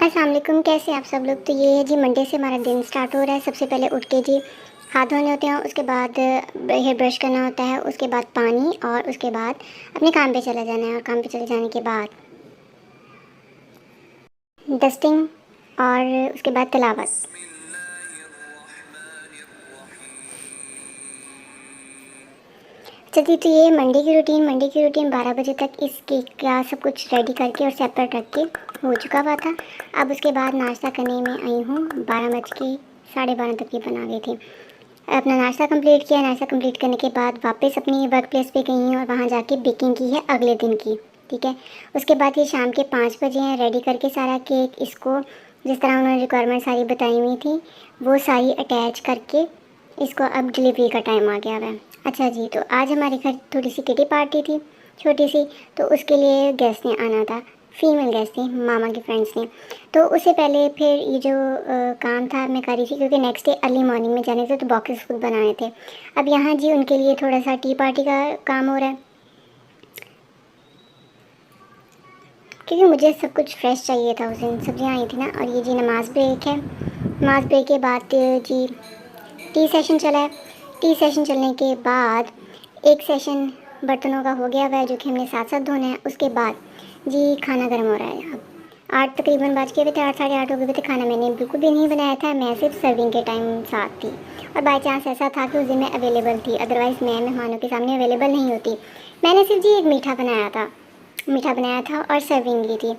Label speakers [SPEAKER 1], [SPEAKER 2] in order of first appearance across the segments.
[SPEAKER 1] अस्सलाम वालेकुम, कैसे हैं आप सब लोग। तो ये है जी, मंडे से हमारा दिन स्टार्ट हो रहा है। सबसे पहले उठ के जी हाथ धोने होते हैं, उसके बाद हेयर ब्रश करना होता है, उसके बाद पानी और उसके बाद अपने काम पे चला जाना है। और काम पे चले जाने के बाद डस्टिंग और उसके बाद तिलावत। चलिए, तो ये मंडे की रूटीन 12 बजे तक इस केक का सब कुछ रेडी करके और सेपरेट रख के हो चुका हुआ था। अब उसके बाद नाश्ता करने में आई हूँ। 12 बज के 12:30 तक ये बना गई थी। अपना नाश्ता कंप्लीट किया। नाश्ता कंप्लीट करने के बाद वापस अपनी वर्क प्लेस पे गई हूँ और वहाँ जाके बेकिंग की है अगले दिन की। ठीक है। उसके बाद ये शाम के 5 बजे हैं। रेडी करके सारा केक इसको जिस तरह उन्होंने रिक्वायरमेंट सारी बताई हुई थी वो सारी अटैच करके इसको अब डिलीवरी का टाइम आ गया हुआ है। अच्छा जी, तो आज हमारे घर थोड़ी सी किटी पार्टी थी, छोटी सी। तो उसके लिए गेस्ट ने आना था, फीमेल गेस्ट थे, मामा के फ्रेंड्स ने। तो उससे पहले फिर ये जो काम था मैं कर रही थी, क्योंकि नेक्स्ट डे अर्ली मॉर्निंग में जाने थे तो बॉक्सेस खुद बनाने थे। अब यहाँ जी उनके लिए थोड़ा सा टी पार्टी का काम हो रहा है, क्योंकि मुझे सब कुछ फ्रेश चाहिए था। उस दिन सब्जियाँ आई थी ना। और ये जी नमाज़ ब्रेक है। नमाज़ ब्रेक के बाद जी टी सेशन चला है। टी सेशन चलने के बाद एक सेशन बर्तनों का हो गया हुआ है, जो कि हमने साथ साथ धोना है। उसके बाद जी खाना गर्म हो रहा है। अब 8 तकरीबन बज गए हुए थे, 8 साढ़े 8 हो गए थे। खाना मैंने बिल्कुल भी नहीं बनाया था, मैं सिर्फ सर्विंग के टाइम साथ थी। और बाई चांस ऐसा था कि उस दिन मैं अवेलेबल थी, अदरवाइज़ मैं मेहमानों के सामने अवेलेबल नहीं होती। मैंने सिर्फ जी एक मीठा बनाया था और सर्विंग की थी।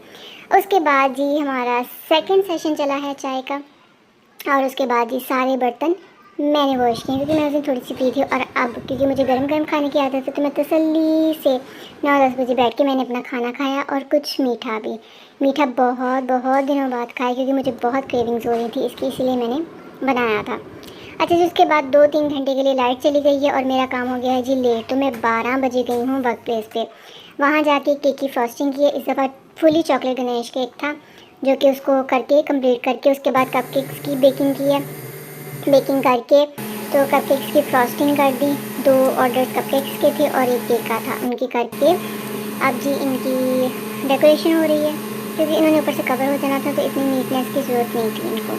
[SPEAKER 1] उसके बाद जी हमारा सेकंड सेशन चला है चाय का। और उसके बाद ये सारे बर्तन मैंने वॉश किए, क्योंकि मैं उस दिन थोड़ी सी फ्री थी। और अब क्योंकि मुझे गरम गरम खाने की आदत है, तो मैं तसल्ली से 9-10 बजे बैठ के मैंने अपना खाना खाया और कुछ मीठा भी। मीठा बहुत बहुत दिनों बाद खाया, क्योंकि मुझे बहुत क्रेविंग्स हो रही थी इसकी, इसीलिए मैंने बनाया था। अच्छा जी, उसके बाद 2-3 घंटे के लिए लाइट चली गई है और मेरा काम हो गया है जी लेट। तो मैं 12 बजे गई हूँ वर्क प्लेस पे। वहाँ जाके केक की फ्रॉस्टिंग की है। इस दफ़ा फुली चॉकलेट गणेश केक था, जो कि उसको करके कंप्लीट करके उसके बाद कपकेक्स की बेकिंग की है। बेकिंग करके तो कपकेक्स की फ्रॉस्टिंग कर दी। 2 ऑर्डर्स कपकेक्स के थे और एक केक का था, उनकी करके अब जी इनकी डेकोरेशन हो रही है, क्योंकि इन्होंने ऊपर से कवर हो जाना था तो इतनी नीटनेस की ज़रूरत नहीं थी इनको।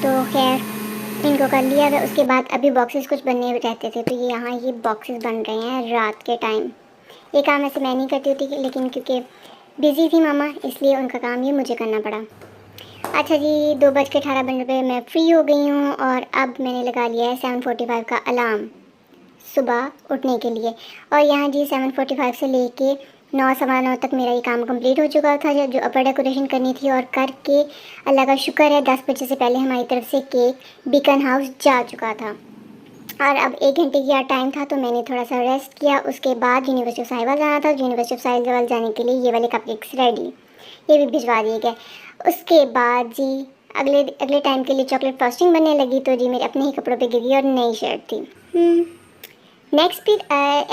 [SPEAKER 1] तो खैर इनको कर लिया था। उसके बाद अभी बॉक्सेस कुछ बनने रहते थे, तो ये यहाँ ये बॉक्सेस बन रहे हैं रात के टाइम। ये काम ऐसे मैं नहीं करती होती, लेकिन क्योंकि बिज़ी थी मामा, इसलिए उनका काम ये मुझे करना पड़ा। अच्छा जी, 2:18 पे मैं फ्री हो गई हूँ और अब मैंने लगा लिया है 7:45 का अलार्म सुबह उठने के लिए। और यहाँ जी 7:45 से लेके 9 सवा 9 तक मेरा ये काम कंप्लीट हो चुका था, जो अपर डेकोरेशन करनी थी। और करके अल्लाह का शुक्र है 10 बजे से पहले हमारी तरफ से केक बीकन हाउस जा चुका था। और अब 1 घंटे की टाइम था, तो मैंने थोड़ा सा रेस्ट किया। उसके बाद यूनिवर्सिटी ऑफ साहिवाल जाना था। यूनिवर्सिटी ऑफ साहिवाल जाने के लिए ये वाले कपकेक्स रेडी, ये भी भिजवा दिए गए। उसके बाद जी अगले अगले टाइम के लिए चॉकलेट फ्रॉस्टिंग बनने लगी, तो जी मेरे अपने ही कपड़ों पे गिरी और नई शर्ट थी। नेक्स्ट फिर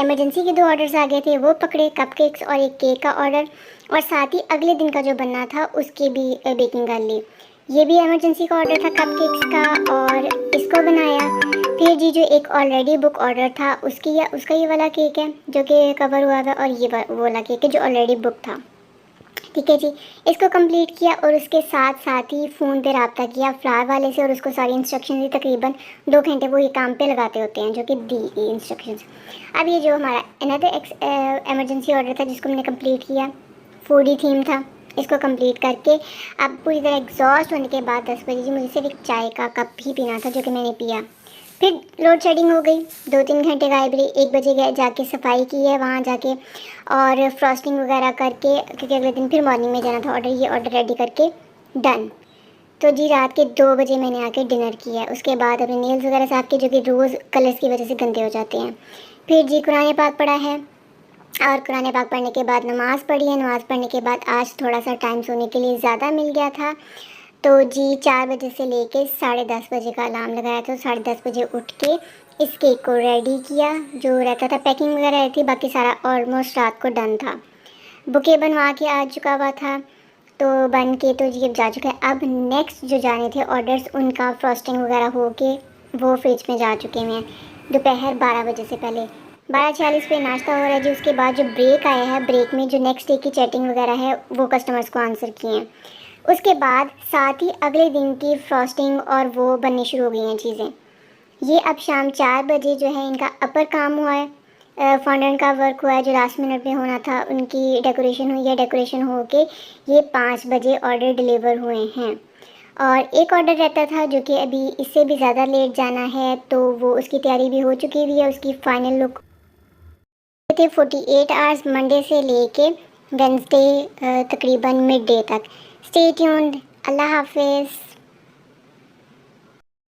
[SPEAKER 1] इमरजेंसी के 2 ऑर्डर्स आ गए थे, वो पकड़े, कपकेक्स और एक केक का ऑर्डर। और साथ ही अगले दिन का जो बनना था उसकी भी बेकिंग कर ली। ये भी इमरजेंसी का ऑर्डर था कपकेक्स का, और इसको बनाया। फिर जी जो एक ऑलरेडी बुक ऑर्डर था उसकी या उसका ये वाला केक है जो कि कवर हुआ था, और ये वो वाला केक है जो ऑलरेडी बुक था। ठीक है जी, इसको कंप्लीट किया और उसके साथ साथ ही फ़ोन पे रब्ता किया फ्लावर वाले से, और उसको सारी इंस्ट्रक्शन दी। तकरीबन 2 घंटे वो ये काम पे लगाते होते हैं, जो कि दी इंस्ट्रक्शंस। अब ये जो हमारा अनदर इमरजेंसी ऑर्डर था जिसको हमने कंप्लीट किया, फूडी थीम था, इसको कंप्लीट करके अब पूरी तरह एग्जॉस्ट होने के बाद 10 बजे जी मुझे सिर्फ एक चाय का कप ही पीना था, जो कि मैंने पिया। फिर लोड शेडिंग हो गई, 2-3 घंटे गायब रही। 1 बजे गए जाके सफाई की है वहाँ जाके, और फ्रॉस्टिंग वगैरह करके, क्योंकि अगले दिन फिर मॉर्निंग में जाना था। ये ऑर्डर रेडी करके डन। तो जी रात के 2 बजे मैंने आके डिनर किया है। उसके बाद अपने नेल्स वगैरह साफ किए, जो कि रोज़ कलर्स की वजह से गंदे हो जाते हैं। फिर जी कुरान पाक पढ़ा है, और कुरान पाक पढ़ने के बाद नमाज़ पढ़ी है। नमाज़ पढ़ने के बाद आज थोड़ा सा टाइम सोने के लिए ज़्यादा मिल गया था, तो जी 4 बजे से लेके 10:30 बजे का अलार्म लगाया, तो 10:30 बजे उठ के इस केक को रेडी किया। जो रहता था पैकिंग वगैरह रहती, बाकी सारा ऑलमोस्ट रात को डन था। बुके बनवा के आ चुका हुआ था, तो बन के तो जी अब जा चुका है। अब नेक्स्ट जो जाने थे ऑर्डर्स, उनका फ्रॉस्टिंग वगैरह हो के वो फ्रिज में जा चुके हैं दोपहर 12 बजे से पहले। 12:46 पे नाश्ता हो रहा है जी। उसके बाद जो ब्रेक आया है, ब्रेक में जो नेक्स्ट डे की चैटिंग वगैरह है वो कस्टमर्स को आंसर किए हैं। उसके बाद साथ ही अगले दिन की फ्रॉस्टिंग और वो बननी शुरू हो गई हैं चीज़ें। ये अब शाम 4 बजे जो है इनका अपर काम हुआ है, फॉन्डेंट का वर्क हुआ है जो लास्ट मिनट में होना था, उनकी डेकोरेशन हुई है, डेकोरेशन हो के ये 5 बजे ऑर्डर डिलीवर हुए हैं। और एक ऑर्डर रहता था जो कि अभी इससे भी ज़्यादा लेट जाना है, तो वो उसकी तैयारी भी हो चुकी हुई है, उसकी फाइनल लुक थे 48 आवर्स मंडे से लेके वेंसडे तकरीबन मिड डे तक। Stay tuned. अल्लाह हाफिज़।